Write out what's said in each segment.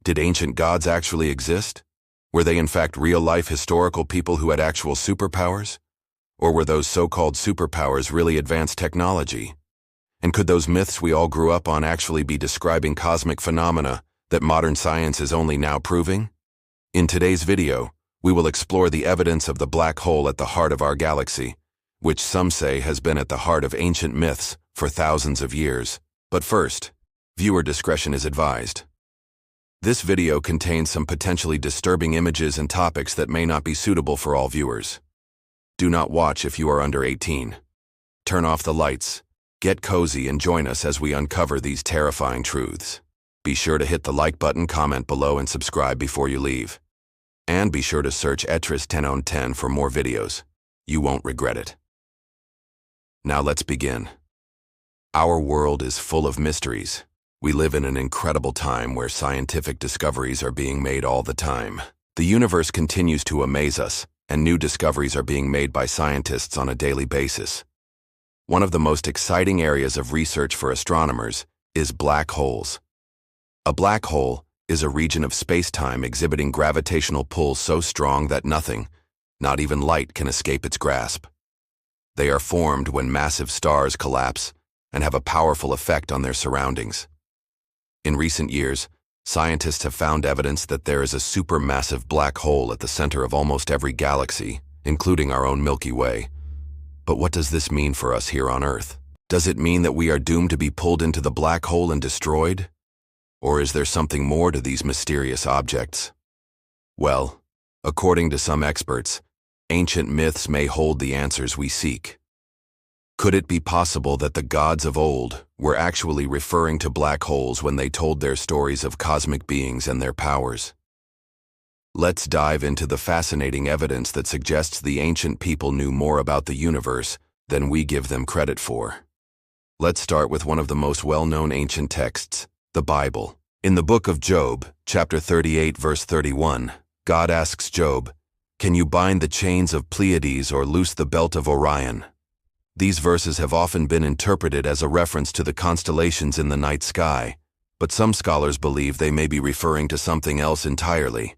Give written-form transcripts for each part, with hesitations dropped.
Did ancient gods actually exist? Were they in fact real-life historical people who had actual superpowers? Or were those so-called superpowers really advanced technology? And could those myths we all grew up on actually be describing cosmic phenomena that modern science is only now proving? In today's video, we will explore the evidence of the black hole at the heart of our galaxy, which some say has been at the heart of ancient myths for thousands of years. But first, viewer discretion is advised. This video contains some potentially disturbing images and topics that may not be suitable for all viewers. Do not watch if you are under 18. Turn off the lights, get cozy, and join us as we uncover these terrifying truths. Be sure to hit the like button, comment below, and subscribe before you leave. And be sure to search Etris 10 on 10 for more videos. You won't regret it. Now let's begin. Our world is full of mysteries. We live in an incredible time where scientific discoveries are being made all the time. The universe continues to amaze us, and new discoveries are being made by scientists on a daily basis. One of the most exciting areas of research for astronomers is black holes. A black hole is a region of space-time exhibiting gravitational pull so strong that nothing, not even light, can escape its grasp. They are formed when massive stars collapse and have a powerful effect on their surroundings. In recent years, scientists have found evidence that there is a supermassive black hole at the center of almost every galaxy, including our own Milky Way. But what does this mean for us here on Earth? Does it mean that we are doomed to be pulled into the black hole and destroyed? Or is there something more to these mysterious objects? Well, according to some experts, ancient myths may hold the answers we seek. Could it be possible that the gods of old were actually referring to black holes when they told their stories of cosmic beings and their powers? Let's dive into the fascinating evidence that suggests the ancient people knew more about the universe than we give them credit for. Let's start with one of the most well-known ancient texts, the Bible. In the book of Job, chapter 38, verse 31, God asks Job, "Can you bind the chains of Pleiades or loose the belt of Orion?" These verses have often been interpreted as a reference to the constellations in the night sky, but some scholars believe they may be referring to something else entirely.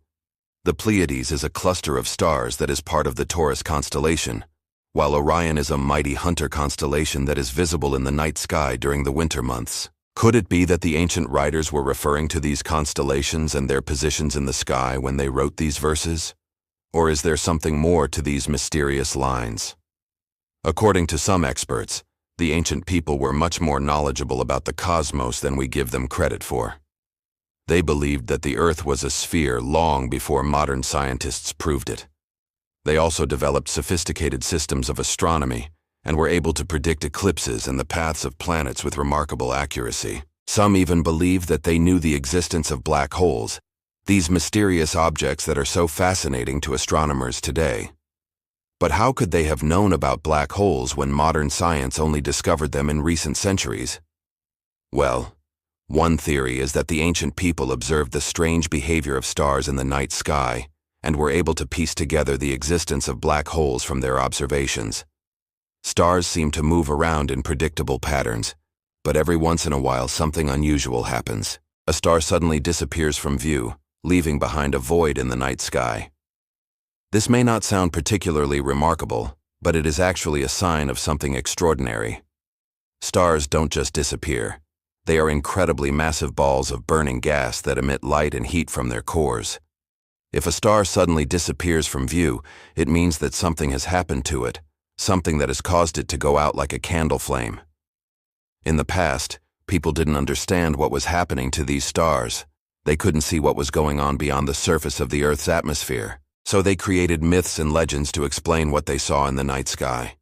The Pleiades is a cluster of stars that is part of the Taurus constellation, while Orion is a mighty hunter constellation that is visible in the night sky during the winter months. Could it be that the ancient writers were referring to these constellations and their positions in the sky when they wrote these verses? Or is there something more to these mysterious lines? According to some experts, the ancient people were much more knowledgeable about the cosmos than we give them credit for. They believed that the Earth was a sphere long before modern scientists proved it. They also developed sophisticated systems of astronomy and were able to predict eclipses and the paths of planets with remarkable accuracy. Some even believed that they knew the existence of black holes, these mysterious objects that are so fascinating to astronomers today. But how could they have known about black holes when modern science only discovered them in recent centuries? Well, one theory is that the ancient people observed the strange behavior of stars in the night sky and were able to piece together the existence of black holes from their observations. Stars seem to move around in predictable patterns, but every once in a while something unusual happens. A star suddenly disappears from view, leaving behind a void in the night sky. This may not sound particularly remarkable, but it is actually a sign of something extraordinary. Stars don't just disappear. They are incredibly massive balls of burning gas that emit light and heat from their cores. If a star suddenly disappears from view, it means that something has happened to it, something that has caused it to go out like a candle flame. In the past, people didn't understand what was happening to these stars. They couldn't see what was going on beyond the surface of the Earth's atmosphere. So they created myths and legends to explain what they saw in the night sky.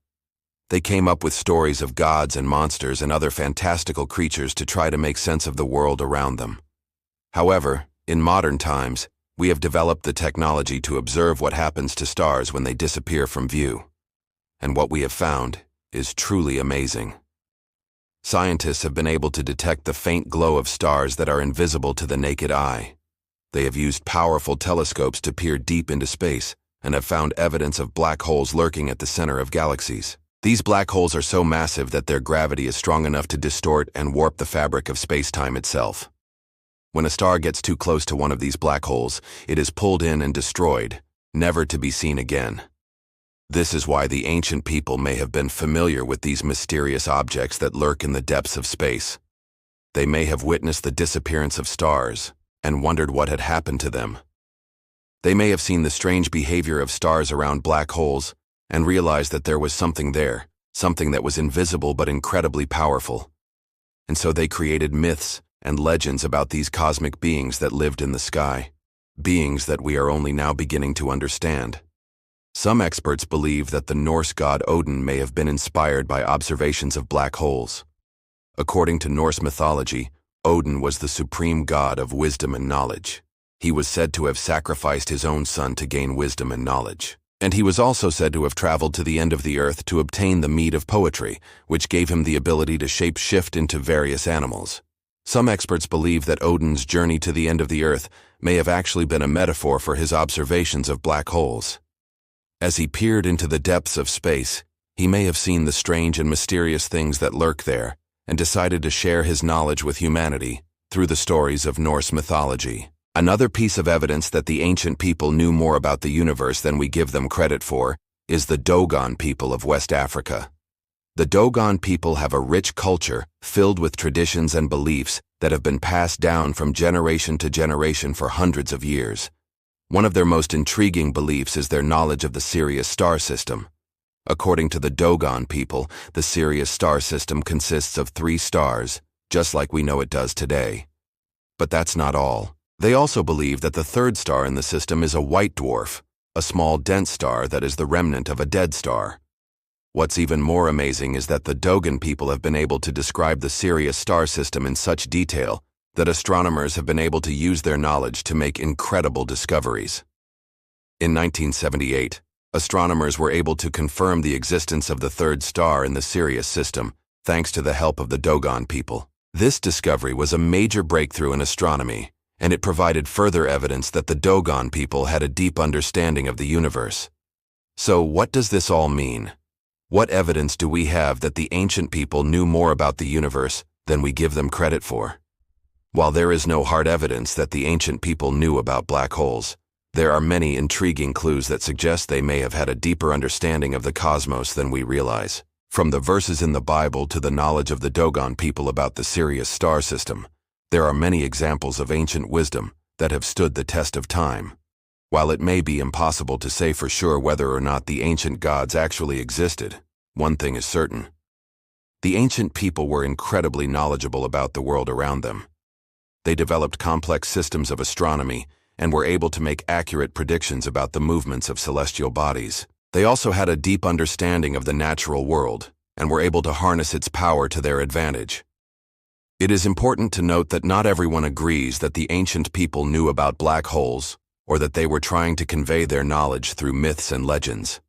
They came up with stories of gods and monsters and other fantastical creatures to try to make sense of the world around them. However, in modern times, we have developed the technology to observe what happens to stars when they disappear from view. And what we have found is truly amazing. Scientists have been able to detect the faint glow of stars that are invisible to the naked eye. They have used powerful telescopes to peer deep into space and have found evidence of black holes lurking at the center of galaxies. These black holes are so massive that their gravity is strong enough to distort and warp the fabric of space-time itself. When a star gets too close to one of these black holes, it is pulled in and destroyed, never to be seen again. This is why the ancient people may have been familiar with these mysterious objects that lurk in the depths of space. They may have witnessed the disappearance of stars and wondered what had happened to them. They may have seen the strange behavior of stars around black holes and realized that there was something there, something that was invisible but incredibly powerful. And so they created myths and legends about these cosmic beings that lived in the sky, beings that we are only now beginning to understand. Some experts believe that the Norse god Odin may have been inspired by observations of black holes. According to Norse mythology, Odin was the supreme god of wisdom and knowledge. He was said to have sacrificed his own son to gain wisdom and knowledge. And he was also said to have traveled to the end of the earth to obtain the mead of poetry, which gave him the ability to shape-shift into various animals. Some experts believe that Odin's journey to the end of the earth may have actually been a metaphor for his observations of black holes. As he peered into the depths of space, he may have seen the strange and mysterious things that lurk there, and decided to share his knowledge with humanity through the stories of Norse mythology. Another piece of evidence that the ancient people knew more about the universe than we give them credit for is the Dogon people of West Africa. The Dogon people have a rich culture filled with traditions and beliefs that have been passed down from generation to generation for hundreds of years. One of their most intriguing beliefs is their knowledge of the Sirius star system. According to the Dogon people, the Sirius star system consists of 3 stars, just like we know it does today. But that's not all. They also believe that the 3rd star in the system is a white dwarf, a small dense star that is the remnant of a dead star. What's even more amazing is that the Dogon people have been able to describe the Sirius star system in such detail that astronomers have been able to use their knowledge to make incredible discoveries. In 1978, astronomers were able to confirm the existence of the 3rd star in the Sirius system, thanks to the help of the Dogon people. This discovery was a major breakthrough in astronomy, and it provided further evidence that the Dogon people had a deep understanding of the universe. So what does this all mean? What evidence do we have that the ancient people knew more about the universe than we give them credit for? While there is no hard evidence that the ancient people knew about black holes, there are many intriguing clues that suggest they may have had a deeper understanding of the cosmos than we realize. From the verses in the Bible to the knowledge of the Dogon people about the Sirius star system, there are many examples of ancient wisdom that have stood the test of time. While it may be impossible to say for sure whether or not the ancient gods actually existed, one thing is certain. The ancient people were incredibly knowledgeable about the world around them. They developed complex systems of astronomy and were able to make accurate predictions about the movements of celestial bodies. They also had a deep understanding of the natural world and were able to harness its power to their advantage. It is important to note that not everyone agrees that the ancient people knew about black holes or that they were trying to convey their knowledge through myths and legends.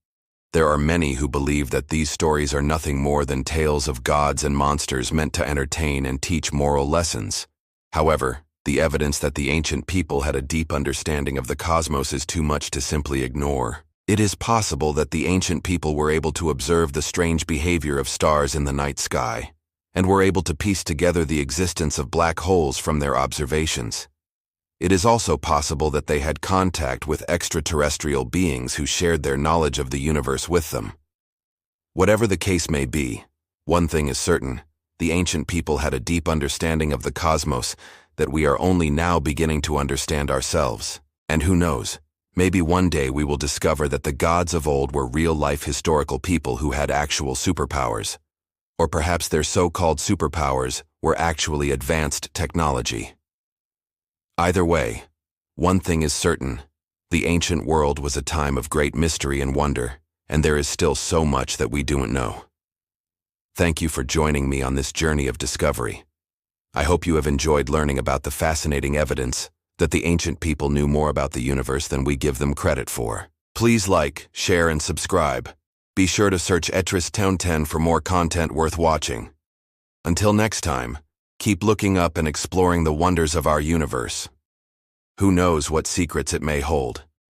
There are many who believe that these stories are nothing more than tales of gods and monsters meant to entertain and teach moral lessons. However, the evidence that the ancient people had a deep understanding of the cosmos is too much to simply ignore. It is possible that the ancient people were able to observe the strange behavior of stars in the night sky, and were able to piece together the existence of black holes from their observations. It is also possible that they had contact with extraterrestrial beings who shared their knowledge of the universe with them. Whatever the case may be, one thing is certain: the ancient people had a deep understanding of the cosmos that we are only now beginning to understand ourselves. And who knows, maybe one day we will discover that the gods of old were real-life historical people who had actual superpowers. Or perhaps their so-called superpowers were actually advanced technology. Either way, one thing is certain: the ancient world was a time of great mystery and wonder, and there is still so much that we don't know. Thank you for joining me on this journey of discovery. I hope you have enjoyed learning about the fascinating evidence that the ancient people knew more about the universe than we give them credit for. Please like, share, and subscribe. Be sure to search Etris Town 10 for more content worth watching. Until next time, keep looking up and exploring the wonders of our universe. Who knows what secrets it may hold?